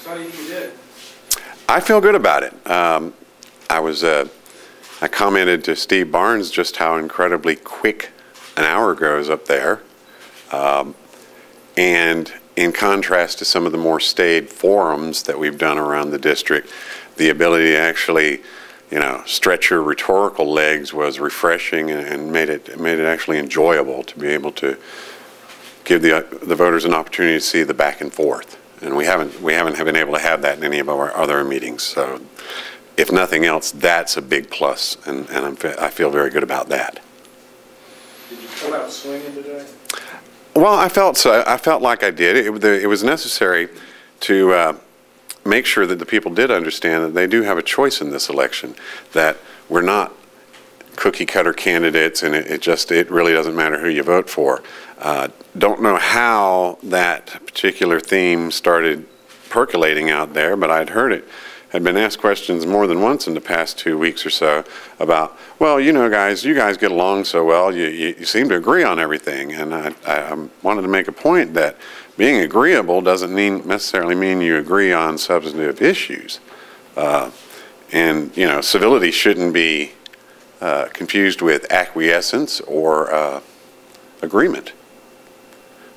So how do you think you did? I feel good about it. I commented to Steve Barnes just how incredibly quick an hour goes up there. And in contrast to some of the more staid forums that we've done around the district, the ability to actually, you know, stretch your rhetorical legs was refreshing and made it actually enjoyable to be able to give the voters an opportunity to see the back and forth. And we haven't been able to have that in any of our other meetings. So, if nothing else, that's a big plus, and I feel very good about that. Did you come out swinging today? Well, I felt so. I felt like I did. It was necessary to make sure that the people did understand that they do have a choice in this election, that we're not cookie cutter candidates, and it really doesn't matter who you vote for. Don't know how that particular theme started percolating out there, but I'd heard it. Had been asked questions more than once in the past 2 weeks or so about, well, you know, guys, you guys get along so well, you seem to agree on everything. And I wanted to make a point that being agreeable doesn't necessarily mean you agree on substantive issues. And, you know, civility shouldn't be confused with acquiescence or agreement.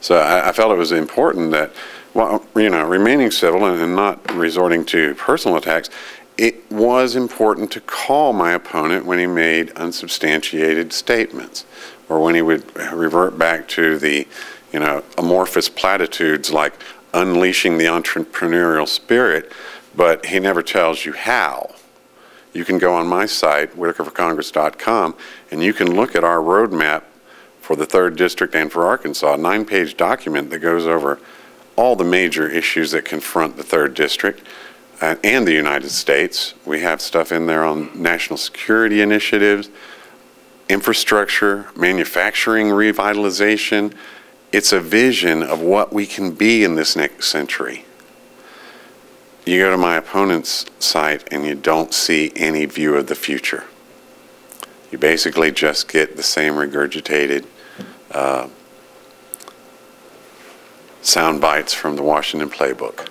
So I felt it was important that, well, you know, remaining civil and not resorting to personal attacks, it was important to call my opponent when he made unsubstantiated statements, or when he would revert back to the, you know, amorphous platitudes like unleashing the entrepreneurial spirit, but he never tells you how. You can go on my site, whitakerforcongress.com, and you can look at our roadmap for the 3rd District and for Arkansas, a 9-page document that goes over all the major issues that confront the 3rd District and the United States. We have stuff in there on national security initiatives, infrastructure, manufacturing revitalization. It's a vision of what we can be in this next century. You go to my opponent's site and you don't see any view of the future. You basically just get the same regurgitated sound bites from the Washington playbook.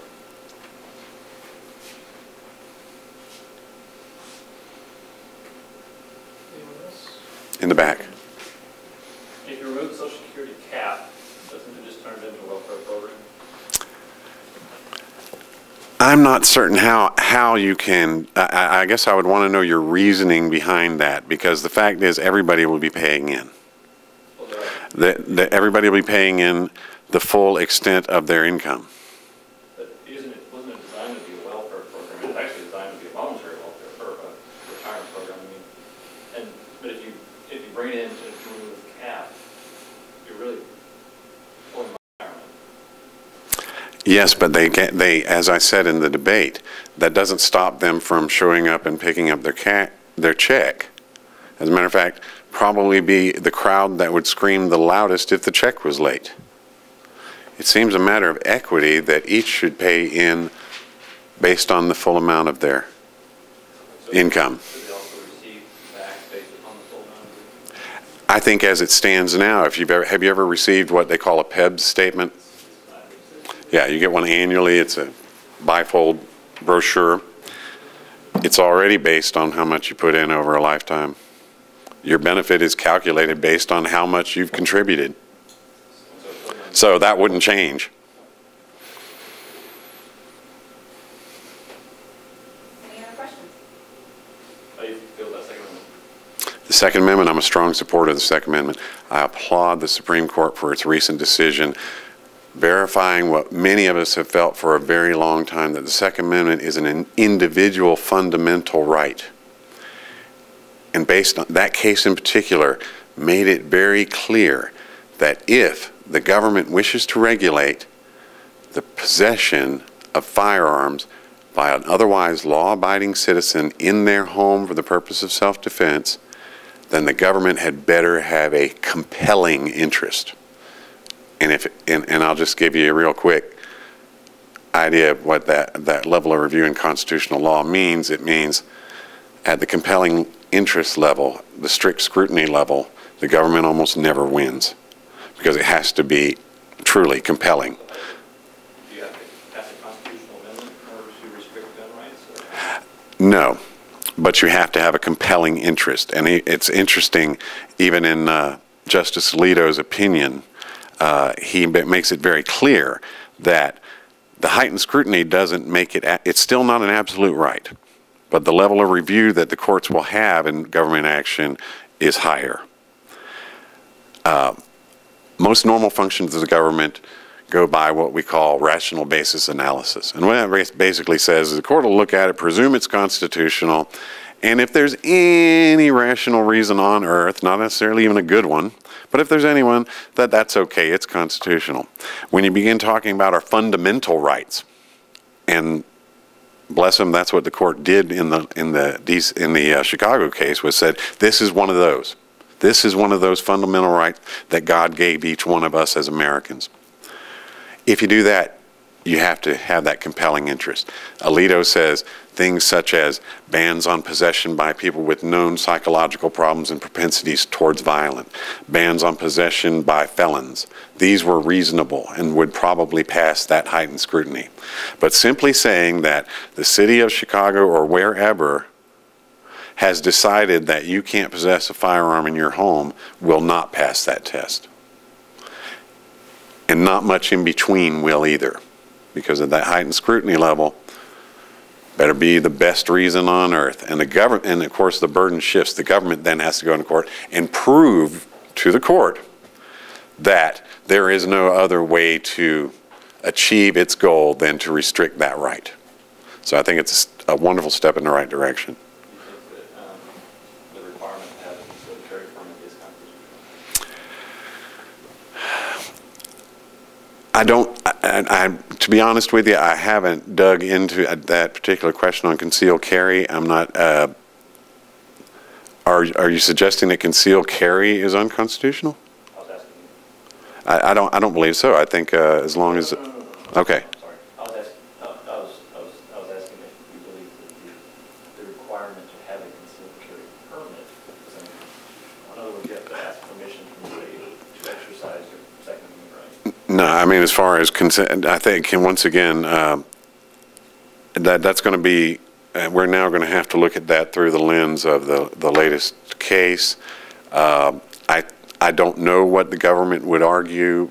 Anyone else? In the back. If you remove the Social Security cap, doesn't it just turn it into a welfare program? I'm not certain how you can, I guess I would want to know your reasoning behind that, because the fact is everybody will be paying in. Everybody will be paying in the full extent of their income. But wasn't it designed to be a welfare program? It was actually designed to be a voluntary welfare retirement program. I mean, but if you bring it in to remove the cap, you're really pulling retirement. Yes, but they, as I said in the debate, that doesn't stop them from showing up and picking up their check. As a matter of fact, probably be the crowd that would scream the loudest if the check was late. It seems a matter of equity that each should pay in based on the full amount of their income. Should they also receive back based upon the full amount? I think as it stands now, have you ever received what they call a PEDS statement? Yeah, you get one annually. It's a bifold brochure. It's already based on how much you put in over a lifetime. Your benefit is calculated based on how much you've contributed. So that wouldn't change. Any other questions? How do you feel about the Second Amendment? The Second Amendment, I'm a strong supporter of the Second Amendment. I applaud the Supreme Court for its recent decision verifying what many of us have felt for a very long time, that the Second Amendment is an individual fundamental right. And based on that case in particular, made it very clear that if the government wishes to regulate the possession of firearms by an otherwise law-abiding citizen in their home for the purpose of self-defense, then the government had better have a compelling interest. And I'll just give you a real quick idea of what that level of review in constitutional law means. It means at the compelling interest level, the strict scrutiny level, the government almost never wins, because it has to be truly compelling. Do you have to pass a constitutional amendment in No, but you have to have a compelling interest. And it's interesting, even in Justice Alito's opinion, he makes it very clear that the heightened scrutiny doesn't make it, it's still not an absolute right, but the level of review that the courts will have in government action is higher. Most normal functions of the government go by what we call rational basis analysis. And what that basically says is the court will look at it, presume it's constitutional, and if there's any rational reason on earth, not necessarily even a good one, but if there's anyone, that's okay, it's constitutional. When you begin talking about our fundamental rights, and bless them, that's what the court did in the Chicago case, was said, this is one of those. This is one of those fundamental rights that God gave each one of us as Americans. If you do that, you have to have that compelling interest. Alito says things such as bans on possession by people with known psychological problems and propensities towards violence, bans on possession by felons. These were reasonable and would probably pass that heightened scrutiny. But simply saying that the city of Chicago or wherever has decided that you can't possess a firearm in your home will not pass that test. And not much in between will either, because of that heightened scrutiny level. Better be the best reason on earth. And the government, and of course the burden shifts. The government then has to go into court and prove to the court that there is no other way to achieve its goal than to restrict that right. So I think it's a wonderful step in the right direction. You think that the requirement to have a concealed carry permit is constitutional? I don't, to be honest with you, I haven't dug into that particular question on concealed carry. I'm not, are you suggesting that concealed carry is unconstitutional? I was asking you. I don't believe so. I think as long as, okay. I'm sorry. I was asking if you believe that the requirement to have a concealed carry permit is unconstitutional. In other words, you have to ask permission from the state to exercise your Second Amendment right. No, I mean, as far as consent, I think, and once again, that's going to be, we're now going to have to look at that through the lens of the latest case. I don't know what the government would argue,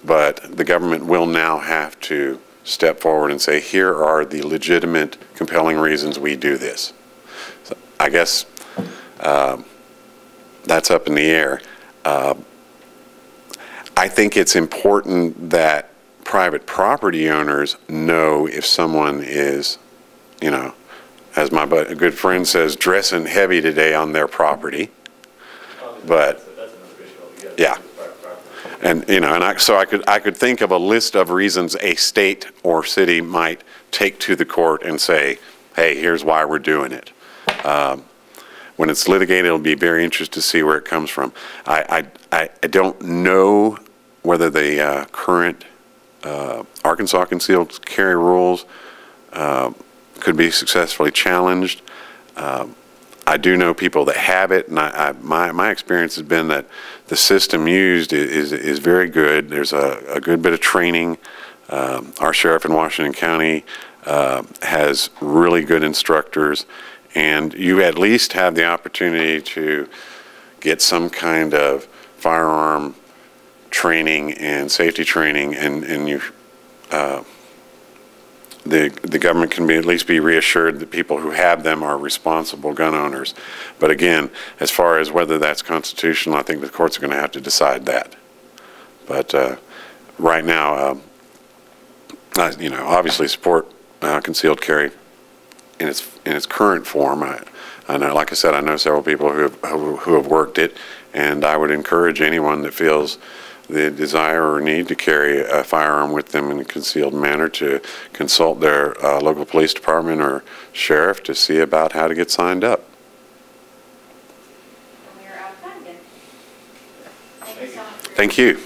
but the government will now have to step forward and say, here are the legitimate, compelling reasons we do this. So I guess that's up in the air. I think it's important that private property owners know if someone is, you know, as my good friend says, dressing heavy today on their property. But That's another issue. yeah, and you know, and so I could think of a list of reasons a state or city might take to the court and say, hey, here's why we're doing it. When it's litigated, it'll be very interesting to see where it comes from. I don't know whether the current Arkansas concealed carry rules could be successfully challenged. I do know people that have it, and my experience has been that the system used is very good. There's a good bit of training. Our sheriff in Washington County has really good instructors, and you at least have the opportunity to get some kind of firearm training and safety training, and you the government can at least be reassured that people who have them are responsible gun owners. But again, as far as whether that's constitutional, I think the courts are going to have to decide that. But right now, you know, obviously support concealed carry in its current form. I know, like I said, I know several people who have worked it, and I would encourage anyone that feels the desire or need to carry a firearm with them in a concealed manner to consult their local police department or sheriff to see about how to get signed up. We are out of time again. Thank you so much. Thank you.